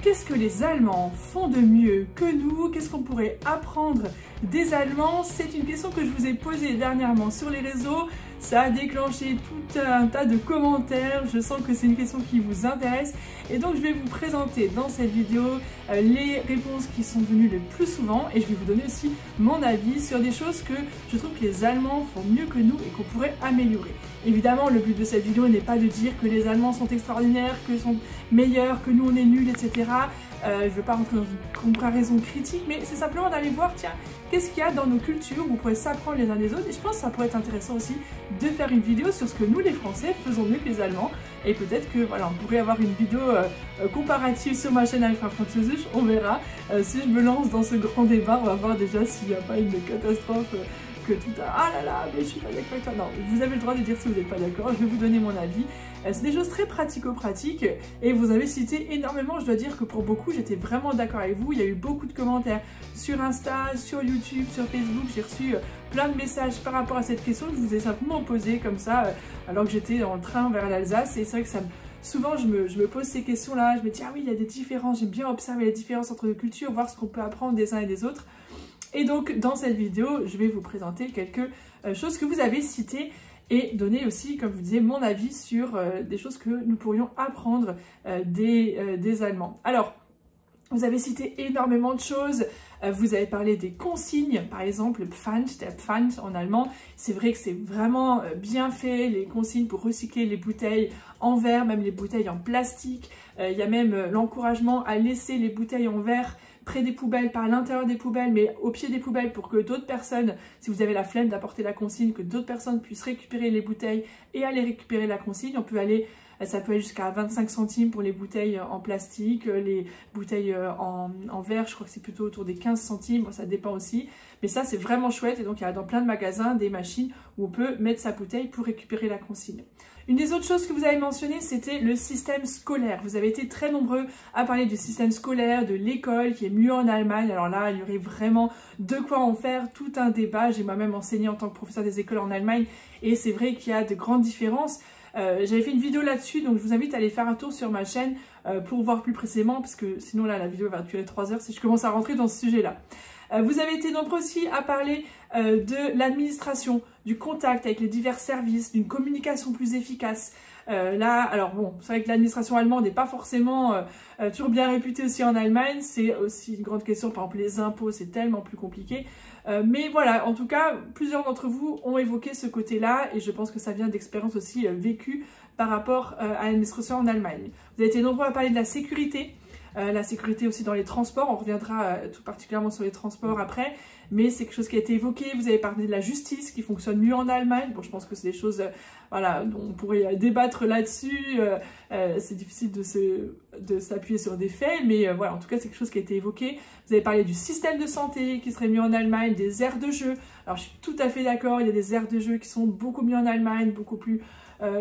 Qu'est-ce que les Allemands font de mieux que nous? Qu'est-ce qu'on pourrait apprendre des Allemands? C'est une question que je vous ai posée dernièrement sur les réseaux. Ça a déclenché tout un tas de commentaires. Je sens que c'est une question qui vous intéresse. Et donc je vais vous présenter dans cette vidéo les réponses qui sont venues le plus souvent. Et je vais vous donner aussi mon avis sur des choses que je trouve que les Allemands font mieux que nous et qu'on pourrait améliorer. Évidemment, le but de cette vidéo n'est pas de dire que les Allemands sont extraordinaires, que sont meilleurs, que nous on est nuls, etc. Je ne veux pas rentrer dans une comparaison critique, mais c'est simplement d'aller voir, tiens, qu'est-ce qu'il y a dans nos cultures où on pourrait s'apprendre les uns des autres. Et je pense que ça pourrait être intéressant aussi de faire une vidéo sur ce que nous, les Français, faisons mieux que les Allemands. Et peut-être que voilà, on pourrait avoir une vidéo comparative sur ma chaîne Einfach Französisch, on verra. Si je me lance dans ce grand débat, on va voir déjà s'il n'y a pas une catastrophe. Que tout ah là là, mais je suis pas d'accord avec toi. Non, vous avez le droit de dire si vous n'êtes pas d'accord, je vais vous donner mon avis. C'est des choses très pratico-pratiques et vous avez cité énormément. Je dois dire que pour beaucoup, j'étais vraiment d'accord avec vous. Il y a eu beaucoup de commentaires sur Insta, sur YouTube, sur Facebook. J'ai reçu plein de messages par rapport à cette question que je vous ai simplement posée comme ça alors que j'étais dans le train vers l'Alsace. Et c'est vrai que ça me... Souvent, je me pose ces questions-là. Je me dis, ah oui, il y a des différences. J'aime bien observer les différences entre les cultures, voir ce qu'on peut apprendre des uns et des autres. Et donc, dans cette vidéo, je vais vous présenter quelques choses que vous avez citées et donner aussi, comme je vous disais, mon avis sur des choses que nous pourrions apprendre des Allemands. Alors, vous avez cité énormément de choses. Vous avez parlé des consignes, par exemple, le Pfand, der Pfand en allemand. C'est vrai que c'est vraiment bien fait, les consignes pour recycler les bouteilles en verre, même les bouteilles en plastique. Il y a même l'encouragement à laisser les bouteilles en verre près des poubelles, pas à l'intérieur des poubelles, mais au pied des poubelles pour que d'autres personnes, si vous avez la flemme d'apporter la consigne, que d'autres personnes puissent récupérer les bouteilles et aller récupérer la consigne. On peut aller, ça peut aller jusqu'à 25 centimes pour les bouteilles en plastique, les bouteilles en verre, je crois que c'est plutôt autour des 15 centimes, bon, ça dépend aussi. Mais ça, c'est vraiment chouette et donc il y a dans plein de magasins des machines où on peut mettre sa bouteille pour récupérer la consigne. Une des autres choses que vous avez mentionné, c'était le système scolaire. Vous avez été très nombreux à parler du système scolaire, de l'école qui est mieux en Allemagne. Alors là, il y aurait vraiment de quoi en faire tout un débat. J'ai moi-même enseigné en tant que professeur des écoles en Allemagne et c'est vrai qu'il y a de grandes différences. J'avais fait une vidéo là-dessus, donc je vous invite à aller faire un tour sur ma chaîne pour voir plus précisément, parce que sinon là, la vidéo va durer 3 heures si je commence à rentrer dans ce sujet-là. Vous avez été nombreux aussi à parler de l'administration, du contact avec les divers services, d'une communication plus efficace. Là, alors bon, c'est vrai que l'administration allemande n'est pas forcément toujours bien réputée aussi en Allemagne. C'est aussi une grande question, par exemple les impôts, c'est tellement plus compliqué. Mais voilà, en tout cas, plusieurs d'entre vous ont évoqué ce côté-là et je pense que ça vient d'expériences aussi vécues par rapport à l'administration en Allemagne. Vous avez été nombreux à parler de la sécurité aussi dans les transports, on reviendra tout particulièrement sur les transports après, mais c'est quelque chose qui a été évoqué. Vous avez parlé de la justice qui fonctionne mieux en Allemagne. Bon, je pense que c'est des choses voilà, dont on pourrait débattre là-dessus, c'est difficile de s'appuyer sur des faits, mais voilà, en tout cas c'est quelque chose qui a été évoqué. Vous avez parlé du système de santé qui serait mieux en Allemagne, des aires de jeu. Alors je suis tout à fait d'accord, il y a des aires de jeu qui sont beaucoup mieux en Allemagne, beaucoup plus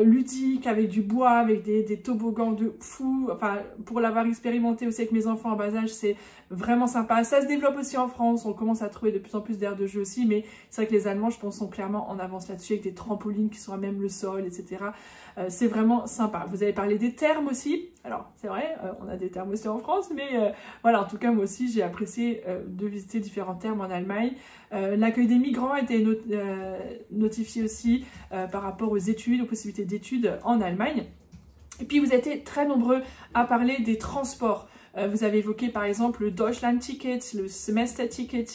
ludique, avec du bois, avec des toboggans de fou. Enfin, pour l'avoir expérimenté aussi avec mes enfants en bas âge, c'est vraiment sympa. Ça se développe aussi en France, on commence à trouver de plus en plus d'aires de jeu aussi, mais c'est vrai que les Allemands, je pense, sont clairement en avance là-dessus, avec des trampolines qui sont à même le sol, etc. C'est vraiment sympa. Vous avez parlé des thermes aussi. Alors, c'est vrai, on a des thermes aussi en France, mais voilà, en tout cas, moi aussi, j'ai apprécié de visiter différents thermes en Allemagne. L'accueil des migrants a été notifié aussi par rapport aux études, aux possibilités d'études en Allemagne. Et puis, vous avez été très nombreux à parler des transports. Vous avez évoqué, par exemple, le Deutschland-Ticket, le Semester-Ticket,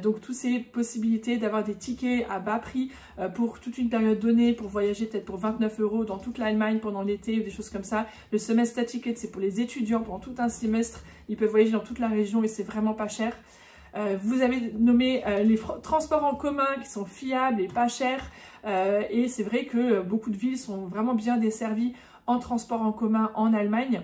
donc toutes ces possibilités d'avoir des tickets à bas prix pour toute une période donnée, pour voyager peut-être pour 29 € dans toute l'Allemagne pendant l'été ou des choses comme ça. Le Semester Ticket, c'est pour les étudiants pendant tout un semestre, ils peuvent voyager dans toute la région et c'est vraiment pas cher. Vous avez nommé les transports en commun qui sont fiables et pas chers et c'est vrai que beaucoup de villes sont vraiment bien desservies en transport en commun en Allemagne.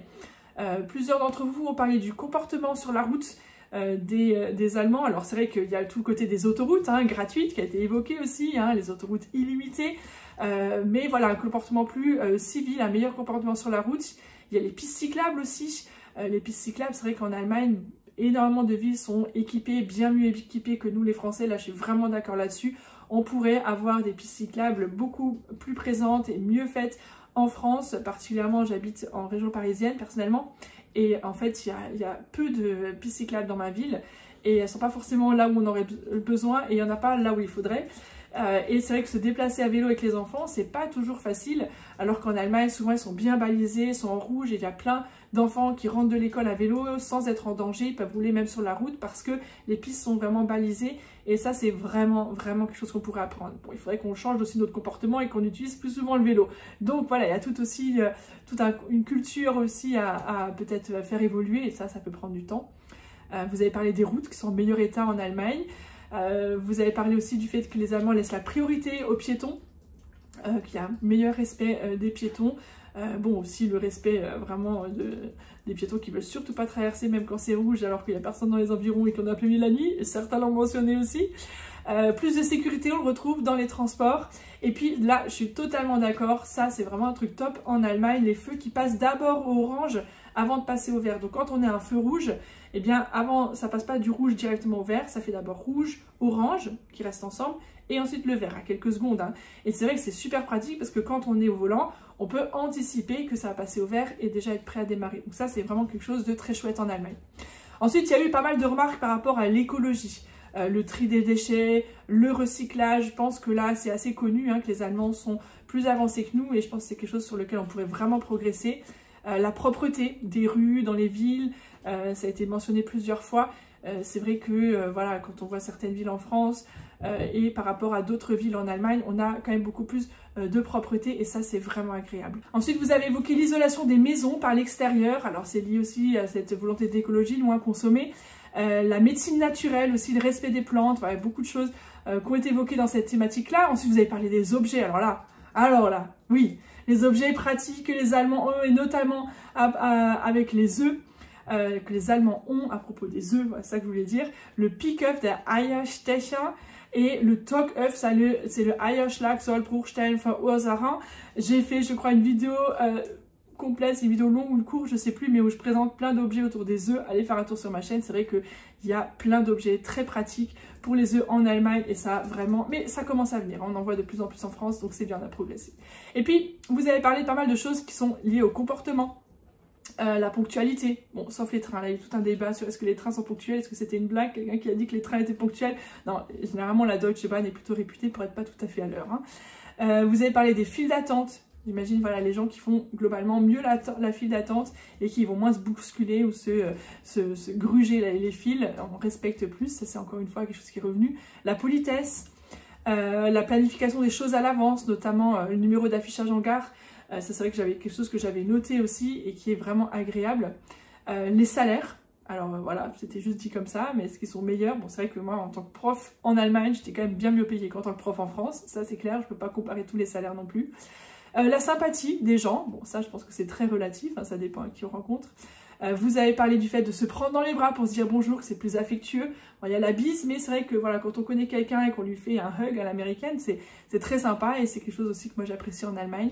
Plusieurs d'entre vous ont parlé du comportement sur la route des Allemands. Alors c'est vrai qu'il y a tout le côté des autoroutes gratuites qui a été évoqué aussi, les autoroutes illimitées, mais voilà, un comportement plus civil, un meilleur comportement sur la route. Il y a les pistes cyclables aussi. Les pistes cyclables, c'est vrai qu'en Allemagne, énormément de villes sont équipées, bien mieux équipées que nous les Français. Là, je suis vraiment d'accord là-dessus. On pourrait avoir des pistes cyclables beaucoup plus présentes et mieux faites en France. Particulièrement, j'habite en région parisienne personnellement. et en fait il y a peu de pistes cyclables dans ma ville et elles sont pas forcément là où on aurait besoin et il y en a pas là où il faudrait. Et c'est vrai que se déplacer à vélo avec les enfants, c'est pas toujours facile, alors qu'en Allemagne, souvent ils sont bien balisés, ils sont en rouge, et il y a plein d'enfants qui rentrent de l'école à vélo sans être en danger, ils peuvent rouler même sur la route parce que les pistes sont vraiment balisées, et ça c'est vraiment quelque chose qu'on pourrait apprendre. Bon, il faudrait qu'on change aussi notre comportement et qu'on utilise plus souvent le vélo. Donc voilà, il y a tout aussi, une culture aussi à peut-être faire évoluer, et ça peut prendre du temps. Vous avez parlé des routes qui sont en meilleur état en Allemagne. Vous avez parlé aussi du fait que les Allemands laissent la priorité aux piétons, qu'il y a un meilleur respect des piétons. Bon, aussi le respect vraiment des piétons qui veulent surtout pas traverser même quand c'est rouge alors qu'il n'y a personne dans les environs et qu'on a plein milieu de la nuit. Certains l'ont mentionné aussi. Plus de sécurité, on le retrouve dans les transports. Et puis là, je suis totalement d'accord, ça c'est vraiment un truc top en Allemagne, les feux qui passent d'abord au orange avant de passer au vert. Donc quand on est à un feu rouge, eh bien avant, ça passe pas du rouge directement au vert, ça fait d'abord rouge, orange, qui restent ensemble, et ensuite le vert à quelques secondes. Hein. Et c'est vrai que c'est super pratique parce que quand on est au volant, on peut anticiper que ça va passer au vert et déjà être prêt à démarrer. Donc ça c'est vraiment quelque chose de très chouette en Allemagne. Ensuite, il y a eu pas mal de remarques par rapport à l'écologie. Le tri des déchets, le recyclage, je pense que là c'est assez connu hein, que les Allemands sont plus avancés que nous et je pense que c'est quelque chose sur lequel on pourrait vraiment progresser. La propreté des rues, dans les villes, ça a été mentionné plusieurs fois. C'est vrai que voilà, quand on voit certaines villes en France et par rapport à d'autres villes en Allemagne, on a quand même beaucoup plus de propreté et ça c'est vraiment agréable. Ensuite, vous avez évoqué l'isolation des maisons par l'extérieur. Alors c'est lié aussi à cette volonté d'écologie, moins consommer. La médecine naturelle aussi, le respect des plantes, voilà, beaucoup de choses qui ont été évoquées dans cette thématique-là. Ensuite, vous avez parlé des objets. Alors là, oui, les objets pratiques que les Allemands ont, et notamment avec les œufs, que les Allemands ont à propos des œufs, voilà, c'est ça que je voulais dire. Le Pick-up, der Eierstecher, et le Tog-Öff, c'est le Eierschlag soll Bruchstellen verursachen. J'ai fait, je crois, une vidéo complète, c'est une vidéo longue ou courte, je sais plus, mais où je présente plein d'objets autour des œufs. Allez faire un tour sur ma chaîne, c'est vrai qu'il y a plein d'objets très pratiques pour les œufs en Allemagne et ça vraiment, mais ça commence à venir, on en voit de plus en plus en France, donc c'est bien à progresser. Et puis, vous avez parlé pas mal de choses qui sont liées au comportement. La ponctualité, bon, sauf les trains, là il y a tout un débat sur est-ce que les trains sont ponctuels, est-ce que c'était une blague, quelqu'un qui a dit que les trains étaient ponctuels. Non, généralement la Deutsche Bahn est plutôt réputée pour être pas tout à fait à l'heure. Hein. Vous avez parlé des files d'attente. J'imagine voilà, les gens qui font globalement mieux la file d'attente et qui vont moins se bousculer ou se gruger les files, on respecte plus, ça c'est encore une fois quelque chose qui est revenu. La politesse, la planification des choses à l'avance, notamment le numéro d'affichage en gare, ça c'est vrai que j'avais quelque chose que j'avais noté aussi et qui est vraiment agréable. Les salaires, alors voilà, c'était juste dit comme ça, mais est-ce qu'ils sont meilleurs? Bon, c'est vrai que moi en tant que prof en Allemagne, j'étais quand même bien mieux payée qu'en tant que prof en France, ça c'est clair, je peux pas comparer tous les salaires non plus. La sympathie des gens, bon ça je pense que c'est très relatif, hein, ça dépend à qui on rencontre. Vous avez parlé du fait de se prendre dans les bras pour se dire bonjour, que c'est plus affectueux. Bon, il y a la bise, mais c'est vrai que voilà, quand on connaît quelqu'un et qu'on lui fait un hug à l'américaine, c'est très sympa et c'est quelque chose aussi que moi j'apprécie en Allemagne.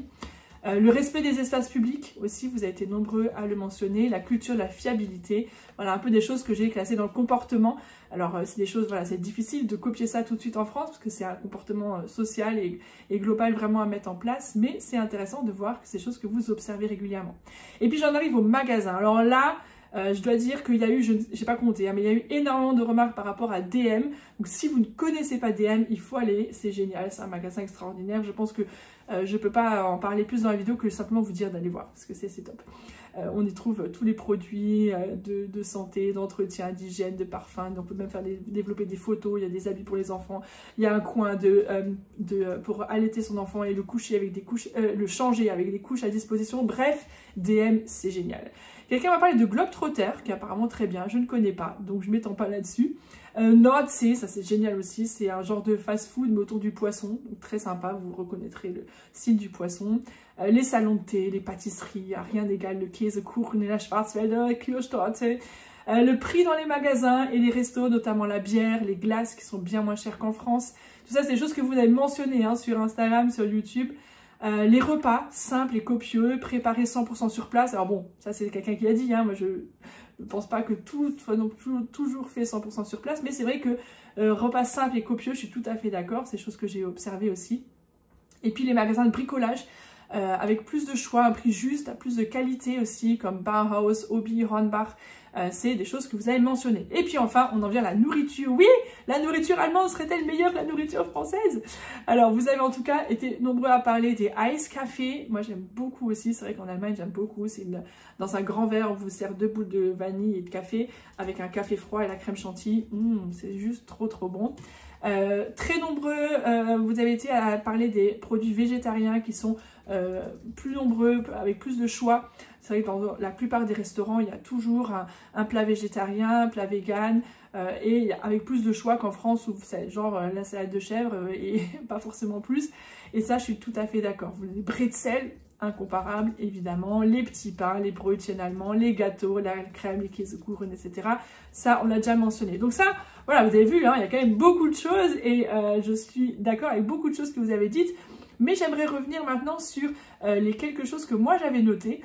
Le respect des espaces publics aussi, vous avez été nombreux à le mentionner, la culture, la fiabilité, voilà un peu des choses que j'ai classées dans le comportement. Alors c'est des choses, voilà, c'est difficile de copier ça tout de suite en France parce que c'est un comportement social et global vraiment à mettre en place, mais c'est intéressant de voir que c'est des choses que vous observez régulièrement. Et puis j'en arrive au magasin. Alors là, je dois dire qu'il y a eu, je n'ai pas compté, hein, mais il y a eu énormément de remarques par rapport à DM. Donc si vous ne connaissez pas DM, il faut aller, c'est génial, c'est un magasin extraordinaire. Je pense que je ne peux pas en parler plus dans la vidéo que simplement vous dire d'aller voir, parce que c'est top. On y trouve tous les produits de santé, d'entretien, d'hygiène, de parfum. On peut même développer des photos, il y a des habits pour les enfants. Il y a un coin pour allaiter son enfant et le coucher avec des couches, le changer avec des couches à disposition. Bref, DM, c'est génial. Quelqu'un m'a parlé de Globetrotter, qui est apparemment très bien, je ne connais pas, donc je ne m'étends pas là-dessus. Nordsee, ça c'est génial aussi, c'est un genre de fast-food mais autour du poisson, donc très sympa, vous reconnaîtrez le style du poisson. Les salons de thé, les pâtisseries, rien d'égal, le Käsekuchen et la Schwarzwälder Kirschtorte. Le prix dans les magasins et les restos, notamment la bière, les glaces qui sont bien moins chères qu'en France. Tout ça, c'est des choses que vous avez mentionnées hein, sur Instagram, sur YouTube. Les repas simples et copieux, préparés 100% sur place. Alors bon, ça c'est quelqu'un qui l'a dit, hein, moi je ne pense pas que tout soit non plus toujours fait 100% sur place, mais c'est vrai que repas simples et copieux, je suis tout à fait d'accord, c'est des choses que j'ai observées aussi. Et puis les magasins de bricolage, avec plus de choix, un prix juste, à plus de qualité aussi, comme Bauhaus, Hobby, Hornbach. C'est des choses que vous avez mentionnées. Et puis enfin, on en vient à la nourriture. Oui, la nourriture allemande serait-elle meilleure que la nourriture française? Alors, vous avez en tout cas été nombreux à parler des Eiscafés. Moi, j'aime beaucoup aussi. C'est vrai qu'en Allemagne, j'aime beaucoup. C'est dans un grand verre, on vous sert 2 boules de vanille et de café avec un café froid et la crème chantilly. C'est juste trop, trop bon. Très nombreux, vous avez été à parler des produits végétariens qui sont plus nombreux, avec plus de choix. C'est vrai que dans la plupart des restaurants, il y a toujours un plat végétarien, un plat vegan, et avec plus de choix qu'en France où c'est genre la salade de chèvre et pas forcément plus. Et ça, je suis tout à fait d'accord. Les bretzels, incomparables, évidemment. Les petits pains, les brötchen allemands, les gâteaux, la crème, les Käsekuchen, etc. Ça, on l'a déjà mentionné. Donc ça, voilà, vous avez vu, hein, il y a quand même beaucoup de choses et je suis d'accord avec beaucoup de choses que vous avez dites. Mais j'aimerais revenir maintenant sur les quelques choses que moi j'avais notées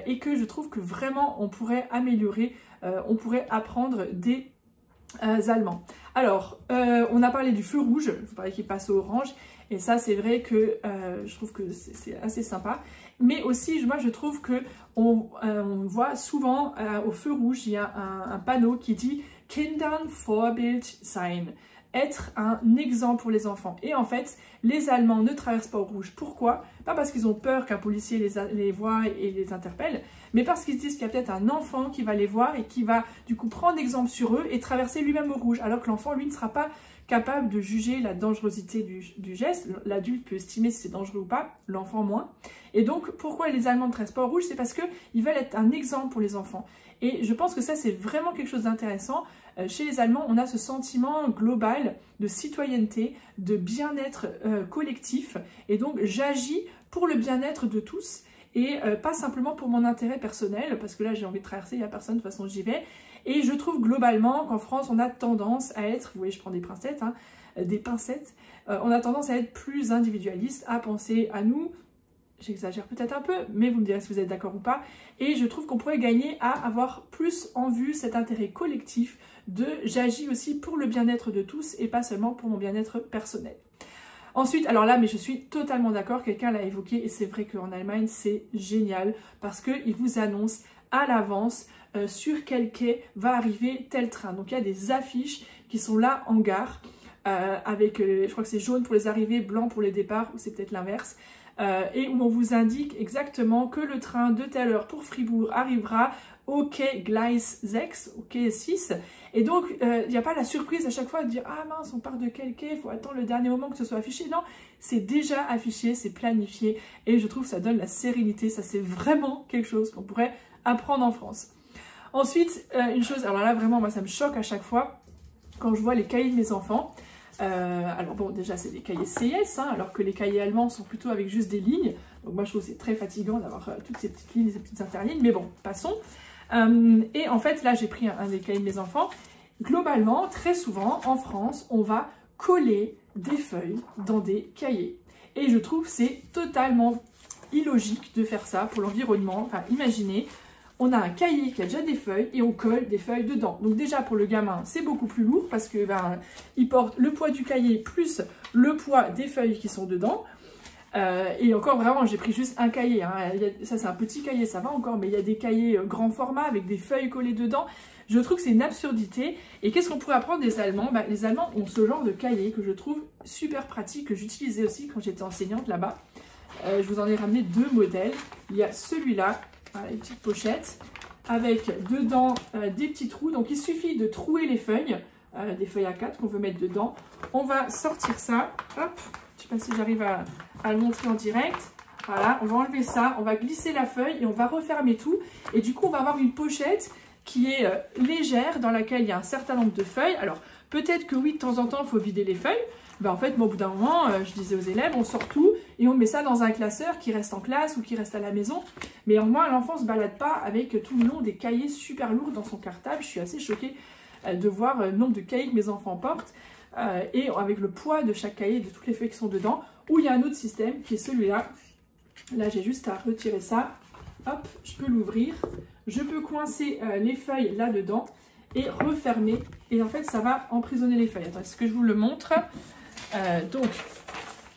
et que je trouve que vraiment on pourrait améliorer, on pourrait apprendre des Allemands. Alors, on a parlé du feu rouge, vous parlez qu'il passe au orange, et ça c'est vrai que je trouve que c'est assez sympa. Mais aussi, moi je trouve que on voit souvent au feu rouge, il y a un panneau qui dit « Kindern Vorbild sein ». Être un exemple pour les enfants. Et en fait, les Allemands ne traversent pas au rouge. Pourquoi? Pas parce qu'ils ont peur qu'un policier les voit et les interpelle, mais parce qu'ils se disent qu'il y a peut-être un enfant qui va les voir et qui va du coup prendre exemple sur eux et traverser lui-même au rouge, alors que l'enfant, lui, ne sera pas capable de juger la dangerosité du geste. L'adulte peut estimer si c'est dangereux ou pas, l'enfant moins. Et donc, pourquoi les Allemands ne traversent pas au rouge? C'est parce qu'ils veulent être un exemple pour les enfants. Et je pense que ça, c'est vraiment quelque chose d'intéressant. Chez les Allemands, on a ce sentiment global de citoyenneté, de bien-être collectif. Et donc, j'agis pour le bien-être de tous et pas simplement pour mon intérêt personnel, parce que là, j'ai envie de traverser, il n'y a personne, de toute façon, j'y vais. Et je trouve globalement qu'en France, on a tendance à être, vous voyez, je prends des pincettes, hein, on a tendance à être plus individualiste, à penser à nous. J'exagère peut-être un peu, mais vous me direz si vous êtes d'accord ou pas. Et je trouve qu'on pourrait gagner à avoir plus en vue cet intérêt collectif de j'agis aussi pour le bien-être de tous et pas seulement pour mon bien-être personnel. Ensuite, alors là, mais je suis totalement d'accord, quelqu'un l'a évoqué et c'est vrai qu'en Allemagne, c'est génial parce qu'ils vous annoncent à l'avance sur quel quai va arriver tel train. Donc il y a des affiches qui sont là en gare avec, je crois que c'est jaune pour les arrivées, blanc pour les départs ou c'est peut-être l'inverse. Et où on vous indique exactement que le train de telle heure pour Fribourg arrivera au quai Gleis 6, au quai 6. Et donc, il n'y a pas la surprise à chaque fois de dire « Ah mince, on part de quel quai, il faut attendre le dernier moment que ce soit affiché. » Non, c'est déjà affiché, c'est planifié. Et je trouve que ça donne la sérénité. Ça, c'est vraiment quelque chose qu'on pourrait apprendre en France. Ensuite, une chose, alors là, vraiment, moi, ça me choque à chaque fois quand je vois les cahiers de mes enfants. Alors bon, déjà c'est des cahiers CS, hein, alors que les cahiers allemands sont plutôt avec juste des lignes. Donc moi je trouve que c'est très fatigant d'avoir toutes ces petites lignes, ces petites interlignes, mais bon, passons. Et en fait là j'ai pris un des cahiers de mes enfants. Globalement, très souvent en France, on va coller des feuilles dans des cahiers. Et je trouve que c'est totalement illogique de faire ça pour l'environnement. Enfin imaginez, on a un cahier qui a déjà des feuilles et on colle des feuilles dedans. Donc déjà pour le gamin, c'est beaucoup plus lourd parce que il porte le poids du cahier plus le poids des feuilles qui sont dedans. Et encore vraiment, j'ai pris juste un cahier. Hein. Ça c'est un petit cahier, ça va encore, mais il y a des cahiers grand format avec des feuilles collées dedans. Je trouve que c'est une absurdité. Et qu'est-ce qu'on pourrait apprendre des Allemands? Les Allemands ont ce genre de cahier que je trouve super pratique, que j'utilisais aussi quand j'étais enseignante là-bas. Je vous en ai ramené 2 modèles. Il y a celui-là. Voilà, une petite pochette avec dedans des petits trous. Donc il suffit de trouer les feuilles, des feuilles A4 qu'on veut mettre dedans. On va sortir ça. Hop, je ne sais pas si j'arrive à le montrer en direct. Voilà, on va enlever ça, on va glisser la feuille et on va refermer tout. Et du coup, on va avoir une pochette qui est légère, dans laquelle il y a un certain nombre de feuilles. Alors peut-être que oui, de temps en temps, il faut vider les feuilles. Ben, en fait, moi, au bout d'un moment, je disais aux élèves, on sort tout et on met ça dans un classeur qui reste en classe ou qui reste à la maison. Mais au moins, l'enfant ne se balade pas avec tout le long des cahiers super lourds dans son cartable. Je suis assez choquée de voir le nombre de cahiers que mes enfants portent et avec le poids de chaque cahier, de toutes les feuilles qui sont dedans. Ou il y a un autre système qui est celui-là. Là, j'ai juste à retirer ça. Hop, je peux l'ouvrir. Je peux coincer les feuilles là-dedans et refermer. Et en fait, ça va emprisonner les feuilles. Attends, est-ce que je vous le montre? Donc,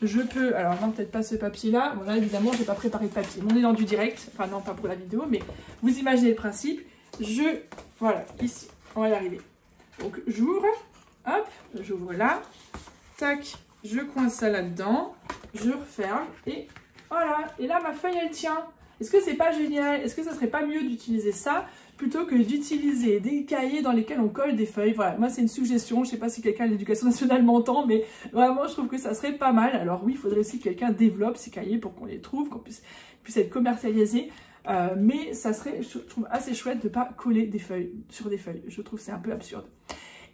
Je peux, alors non, peut-être pas ce papier-là. Bon, là, évidemment, je n'ai pas préparé de papier. On est dans du direct. Enfin, non, pas pour la vidéo, mais vous imaginez le principe. Voilà, ici, on va y arriver. Donc, j'ouvre. Hop, j'ouvre là. Tac, je coince ça là-dedans. Je referme. Et voilà. Et là, ma feuille, elle tient. Est-ce que c'est pas génial? Est-ce que ça serait pas mieux d'utiliser ça plutôt que d'utiliser des cahiers dans lesquels on colle des feuilles? Voilà, moi c'est une suggestion, je sais pas si quelqu'un de l'Éducation nationale m'entend, mais vraiment je trouve que ça serait pas mal. Alors oui, il faudrait aussi que quelqu'un développe ces cahiers pour qu'on les trouve, qu'on puisse être commercialisés. Mais ça serait, je trouve, assez chouette de ne pas coller des feuilles sur des feuilles. Je trouve que c'est un peu absurde.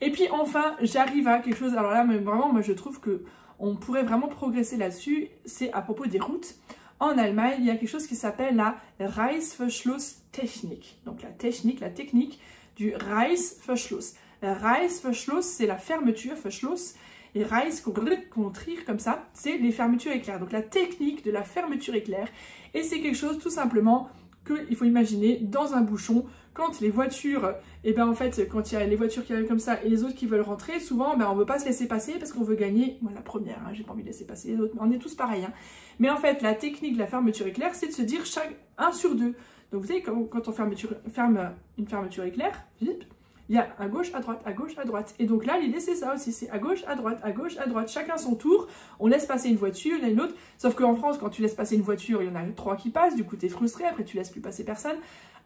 Et puis enfin, j'arrive à quelque chose, alors là, mais vraiment, moi je trouve qu'on pourrait vraiment progresser là-dessus, c'est à propos des routes. En Allemagne, il y a quelque chose qui s'appelle la Reißverschlusstechnik. Donc la technique du Reißverschluss. La Reißverschluss, c'est la fermeture, Verschluss, et Reiß, qu'on tire comme ça, c'est les fermetures éclair. Donc la technique de la fermeture éclair. Et c'est quelque chose tout simplement qu'il faut imaginer dans un bouchon, quand les voitures, et ben en fait, quand il y a les voitures qui arrivent comme ça et les autres qui veulent rentrer, souvent, ben, on ne veut pas se laisser passer parce qu'on veut gagner, moi la première, hein, j'ai pas envie de laisser passer les autres, mais on est tous pareils. Hein. Mais en fait, la technique de la fermeture éclair, c'est de se dire un sur deux. Donc vous savez, quand on ferme une fermeture éclair, il y a à gauche, à droite, à gauche, à droite. Et donc là, l'idée, c'est ça aussi, c'est à gauche, à droite, à gauche, à droite. Chacun son tour, on laisse passer une voiture, il y en a une autre. Sauf qu'en France, quand tu laisses passer une voiture, il y en a 3 qui passent, du coup, tu es frustré, après tu laisses plus passer personne.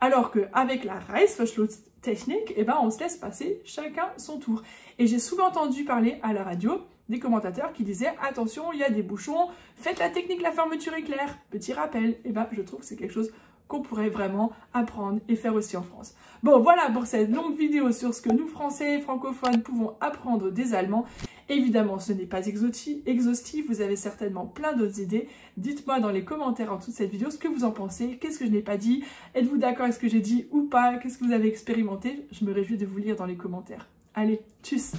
Alors qu'avec la Reißverschlusstechnik, eh ben, on se laisse passer chacun son tour. Et j'ai souvent entendu parler à la radio des commentateurs qui disaient « Attention, il y a des bouchons, faites la technique de la fermeture éclair. » Petit rappel, eh ben, je trouve que c'est quelque chose qu'on pourrait vraiment apprendre et faire aussi en France. Bon, voilà pour cette longue vidéo sur ce que nous, Français francophones, pouvons apprendre des Allemands. Évidemment, ce n'est pas exhaustif, vous avez certainement plein d'autres idées. Dites-moi dans les commentaires en dessous de cette vidéo ce que vous en pensez, qu'est-ce que je n'ai pas dit, êtes-vous d'accord avec ce que j'ai dit ou pas, qu'est-ce que vous avez expérimenté? Je me réjouis de vous lire dans les commentaires. Allez, tchuss!